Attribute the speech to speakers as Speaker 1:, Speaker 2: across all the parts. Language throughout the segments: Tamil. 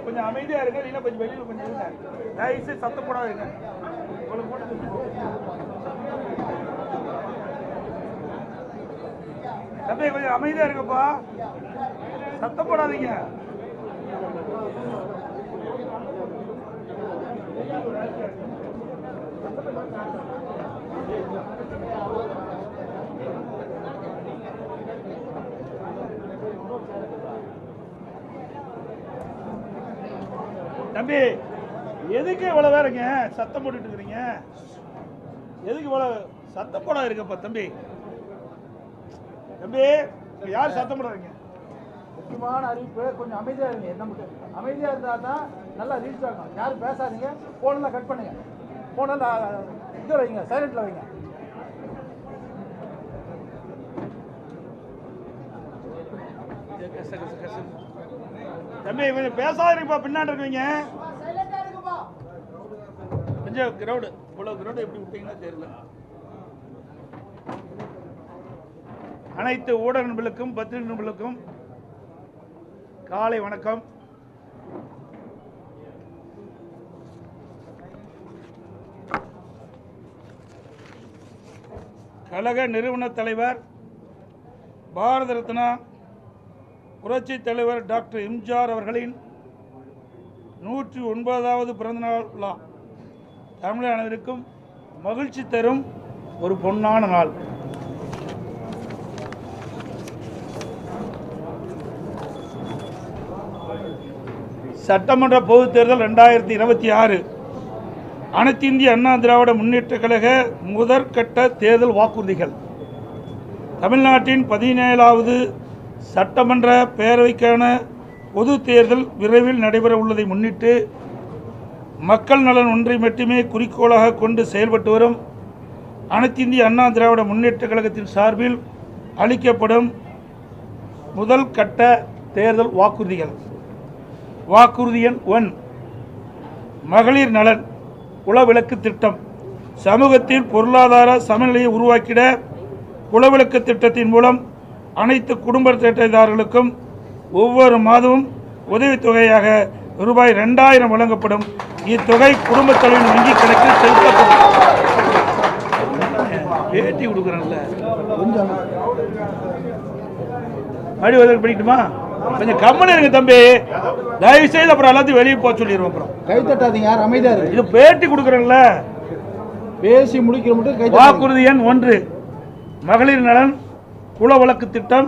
Speaker 1: கொஞ்சம் அமைதியா இருங்க, இல்லைன்னா கொஞ்சம் வெளியில கொஞ்சம் இருங்க. தயவுசெய்து சத்தம் போடாதீங்க. தம்பி கொஞ்சம் அமைதியா இருங்கப்பா, சத்தம் போடாதீங்க. தம்பி எதுக்கு இவ்வளவு வேறங்க சத்தம் போட்டுட்டு இருக்கீங்க? எதுக்கு இவ்வளவு சத்தம் போட இருக்கப்பா? தம்பி தம்பி யார் சத்தம் போடாதீங்க.
Speaker 2: முக்கியமான அறிவிப்பு, கொஞ்சம் அமைதியா இருங்க. நமக்கு அமைதியா இருந்தா தான் நல்லா ரீச் ஆகும். யாரும் பேசாதீங்க, போனெல்லாம் கட் பண்ணுங்க, போனெல்லாம் இது வைங்க, சைலண்ட்ல வைங்க.
Speaker 1: தம்பி கொஞ்சம் பேசாதீங்கப்பா, பின்னாடி இருக்கீங்க கொஞ்சம் கிரௌடு. இவ்வளவு கிரௌடு எப்படி விட்டீங்கன்னா தெரியல. அனைத்து ஊடக நண்பர்களுக்கும் பத்திரிகை நண்பர்களுக்கும் காலை வணக்கம். கழக நிறுவன தலைவர் பாரத ரத்னா புரட்சி தலைவர் டாக்டர் எம்ஜிஆர் அவர்களின் 109வது பிறந்தநாள் விழா தமிழக அனைவருக்கும் மகிழ்ச்சி தரும் ஒரு பொன்னான நாள். சட்டமன்ற பொதுத் தேர்தல் 2026 அனைத்து இந்திய அண்ணா திராவிட முன்னேற்ற கழக முதற்கட்ட தேர்தல் வாக்குறுதிகள். தமிழ்நாட்டின் 17வது சட்டமன்ற பேரவைக்கான பொது தேர்தல் விரைவில் நடைபெற உள்ளதை முன்னிட்டு மக்கள் நலன் ஒன்றை மட்டுமே குறிக்கோளாக கொண்டு செயல்பட்டு வரும் அனைத்து இந்திய அண்ணா திராவிட முன்னேற்ற கழகத்தின் சார்பில் அளிக்கப்படும் முதல் கட்ட தேர்தல் வாக்குறுதிகள். வாக்குறுதி எண் 1, மகளிர் நலன் குலவிளக்கு திட்டம். சமூகத்தில் பொருளாதார சமநிலையை உருவாக்கிட குலவிளக்கு திட்டத்தின் மூலம் அனைத்து குடும்ப அட்டைதாரர்களுக்கும் ஒவ்வொரு மாதமும் உதவித்தொகையாக ரூபாய் 2000 வழங்கப்படும். இத்தொகை குடும்ப தலைவின் வங்கி கணக்கில் செலுத்தப்படும். பேட்டி கொடுக்குறேன்ல, மறுபடியும் படிக்கட்டுமா? கொஞ்சம் கம்மன் இருங்க தம்பி, தயவு செய்து அப்புறம் எல்லாத்தையும் வெளியே போக சொல்லிடுவோம். அப்புறம்
Speaker 2: கை தட்டாதீங்க, யார் அமைதியா இருக்கு.
Speaker 1: இது பேட்டி கொடுக்குறேன்ல,
Speaker 2: பேசி முடிக்கிற மட்டும்.
Speaker 1: வாக்குறுதி எண் 1, மகளிர் நலன் குலவிளக்கு திட்டம்.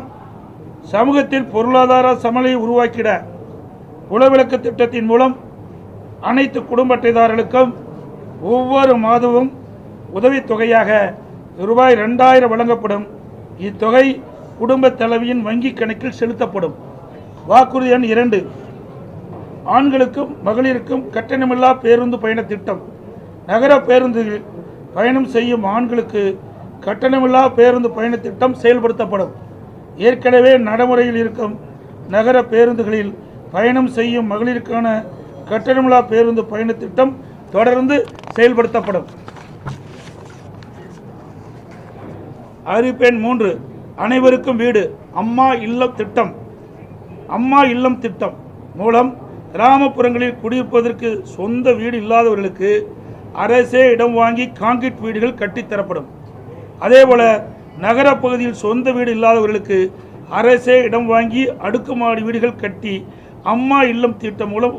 Speaker 1: சமூகத்தில் பொருளாதார சமநிலையை உருவாக்கிட குலவிளக்கு திட்டத்தின் மூலம் அனைத்து குடும்ப அட்டைதாரர்களுக்கும் ஒவ்வொரு மாதமும் உதவித்தொகையாக ரூபாய் 2000 வழங்கப்படும். இத்தொகை குடும்ப தலைவியின் வங்கி கணக்கில் செலுத்தப்படும். வாக்குறுதி எண் 2, ஆண்களுக்கும் மகளிருக்கும் கட்டணமில்லா பேருந்து பயண திட்டம். நகர பேருந்தில் பயணம் செய்யும் ஆண்களுக்கு கட்டணமில்லா பேருந்து பயண திட்டம் செயல்படுத்தப்படும். ஏற்கனவே நடைமுறையில் இருக்கும் நகர பேருந்துகளில் பயணம் செய்யும் மகளிருக்கான கட்டணமில்லா பேருந்து பயண திட்டம் தொடர்ந்து செயல்படுத்தப்படும். அறிவிப்பெண் 3, அனைவருக்கும் வீடு அம்மா இல்லம் திட்டம். அம்மா இல்லம் திட்டம் மூலம் கிராமப்புறங்களில் குடியிருப்பதற்கு சொந்த வீடு இல்லாதவர்களுக்கு அரசே இடம் வாங்கி கான்கிரீட் வீடுகள் கட்டித்தரப்படும். அதேபோல நகரப்பகுதியில் சொந்த வீடு இல்லாதவர்களுக்கு அரசே இடம் வாங்கி அடுக்குமாடி வீடுகள் கட்டி அம்மா இல்லம் திட்டம் மூலம்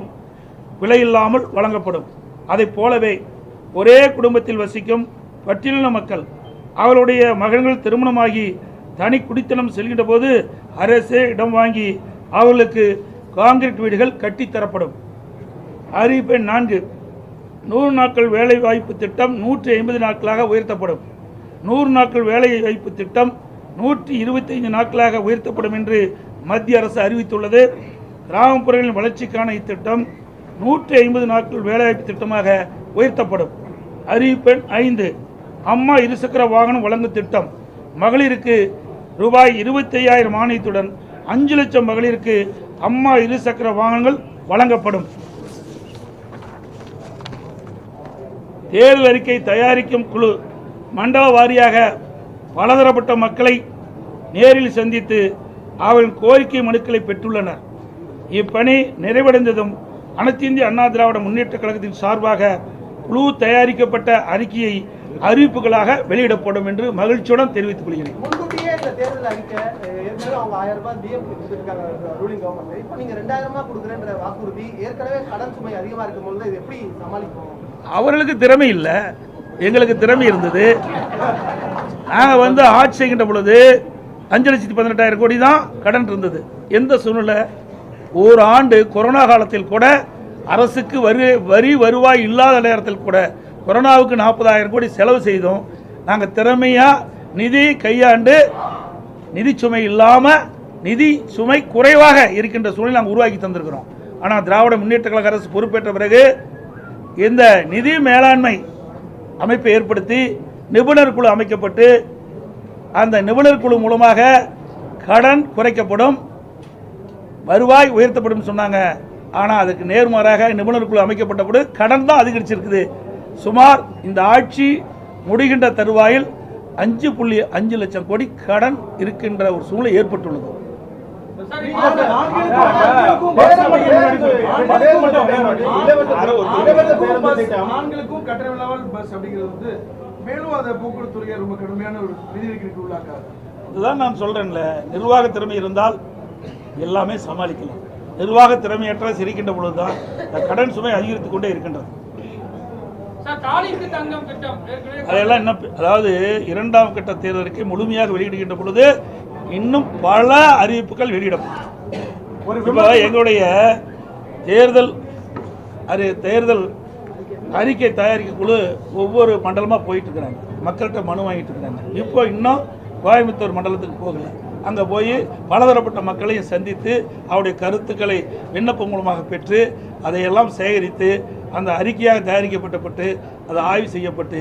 Speaker 1: விலையில்லாமல் வழங்கப்படும். அதை போலவே ஒரே குடும்பத்தில் வசிக்கும் பட்டியலின மக்கள் அவருடைய மகன்கள் திருமணமாகி தனி குடித்தனம் செல்கின்ற போது அரசே இடம் வாங்கி அவர்களுக்கு கான்கிரீட் வீடுகள் கட்டித்தரப்படும். அறிவிப்பு எண் 4, 100 நாட்கள் வேலை வாய்ப்பு திட்டம் 150 நாட்களாக உயர்த்தப்படும். 100 நாட்கள் வேலை வாய்ப்பு திட்டம் 125 நாட்களாக உயர்த்தப்படும் என்று மத்திய அரசு அறிவித்துள்ளது. கிராமப்புறங்களின் வளர்ச்சிக்கான இத்திட்டம் 150 நாட்கள் வேலைவாய்ப்பு திட்டமாக உயர்த்தப்படும். அறிவிப்பு எண் 5, அம்மா இருசக்கர வாகனம் வழங்கும் திட்டம். மகளிருக்கு ரூபாய் 25,000 மானியத்துடன் 5 லட்சம் மகளிருக்கு அம்மா இருசக்கர வாகனங்கள் வழங்கப்படும். தேர்தல் அறிக்கை தயாரிக்கும் குழு மண்டல வாரியாக பலதரப்பட்ட மக்களை நேரில் சந்தித்து அவர்களின் கோரிக்கை மனுக்களை பெற்றுள்ளனர். இப்பணி நிறைவடைந்ததும் அனைத்து இந்திய அண்ணா திராவிட முன்னேற்ற கழகத்தின் சார்பாக குழு தயாரிக்கப்பட்ட அறிக்கையை அறிவிப்புகளாக வெளியிடப்படும் என்று மகிழ்ச்சியுடன் தெரிவித்துக் கொள்கிறேன்.
Speaker 3: முன்கூட்டியே இந்த தேர்தல் அறிக்கை ஏற்கனவே அவங்க 1000 ரூபாய் டிஎம் கொடுத்துருக்காங்க ரூலிங் கவர்மெண்ட். இப்போ நீங்க 2000 ரூபாய் கொடுக்குறேன்ற வாக்குறுதி ஏற்கனவே கடன் சுமை அதிகமா இருக்கும் பொழுது இது எப்படி சமாளிக்கும்?
Speaker 1: அவர்களுக்கு திறமை இல்லை, எங்களுக்கு திறமை இருந்தது. நாங்கள் ஆட்சி செய்கின்ற பொழுது 5,18,000 கோடி தான் கடன் இருந்தது. எந்த சூழ்நிலை? ஒரு ஆண்டு கொரோனா காலத்தில் கூட அரசுக்கு வரி வருவாய் இல்லாத நேரத்தில் கூட கொரோனாவுக்கு 40,000 கோடி செலவு செய்தோம். நாங்கள் திறமையாக நிதி கையாண்டு நிதி சுமை இல்லாமல் நிதி சுமை குறைவாக இருக்கின்ற சூழ்நிலை நாங்கள் உருவாக்கி தந்திருக்கிறோம். ஆனால் திராவிட முன்னேற்ற கழக அரசு பொறுப்பேற்ற பிறகு இந்த நிதி மேலாண்மை அமைப்பை ஏற்படுத்தி நிபுணர் குழு அமைக்கப்பட்டு அந்த நிபுணர் குழு மூலமாக கடன் குறைக்கப்படும், வருவாய் உயர்த்தப்படும் சொன்னாங்க. ஆனால் அதுக்கு நேர்மாறாக நிபுணர் குழு அமைக்கப்பட்டபோது கடன் தான் அதிகரிச்சிருக்குது. சுமார் இந்த ஆட்சி முடிகின்ற தருவாயில் 5.5 லட்சம் கோடி கடன் இருக்கின்ற ஒரு சூழ்நிலை ஏற்பட்டுள்ளது. இதுதான் நான் சொல்றேன்ல, நிர்வாக திறமை இருந்தால் எல்லாமே சமாளிக்கலாம். நிர்வாக திறமையற்ற சிரிக்கின்ற பொழுதுதான் கடன் சுமை அதிகரித்துக் கொண்டே இருக்கின்றது. அதெல்லாம் இன்னும் அதாவது 2ஆம் கட்ட தேர்தலுக்கு முழுமையாக வெளியிடுகின்ற பொழுது இன்னும் பல அறிவிப்புகள் வெளியிடப்படும். எங்களுடைய தேர்தல் அறிக்கை தயாரிக்க குழு ஒவ்வொரு மண்டலமாக போயிட்டு இருக்கிறாங்க, மக்கள்கிட்ட மனு வாங்கிட்டு இருக்கிறாங்க. இப்போ இன்னும் கோயம்புத்தூர் மண்டலத்துக்கு போகல. அங்கே போய் பலதரப்பட்ட மக்களையும் சந்தித்து அவருடைய கருத்துக்களை விண்ணப்பம் மூலமாக பெற்று அதையெல்லாம் சேகரித்து அந்த அறிக்கையாக தயாரிக்கப்பட்டு அது ஆய்வு செய்யப்பட்டு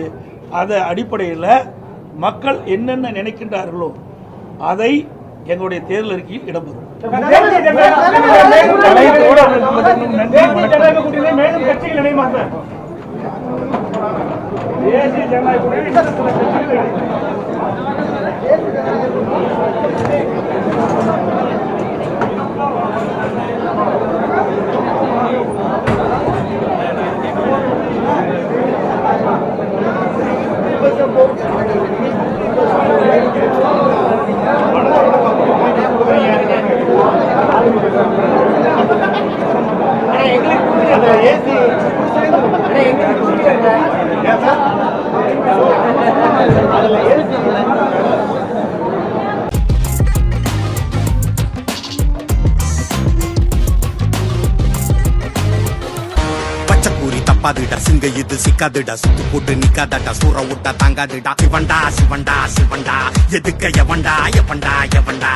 Speaker 1: அதை அடிப்படையில் மக்கள் என்னென்ன நினைக்கின்றார்களோ அதை எங்களுடைய தேர்தல் அறிக்கையில் இடம்பெறும். தேசிய ஜனநாயக கூட்டணி
Speaker 4: தப்பாதுடா சிங்க இது சிக்காதுடா சுத்து போட்டு நிக்காதடா சூற விட்டா தாங்காதுடா சிவண்டா சிவண்டா சிவண்டா எதுக்க எவண்டா எவண்டா எவண்டா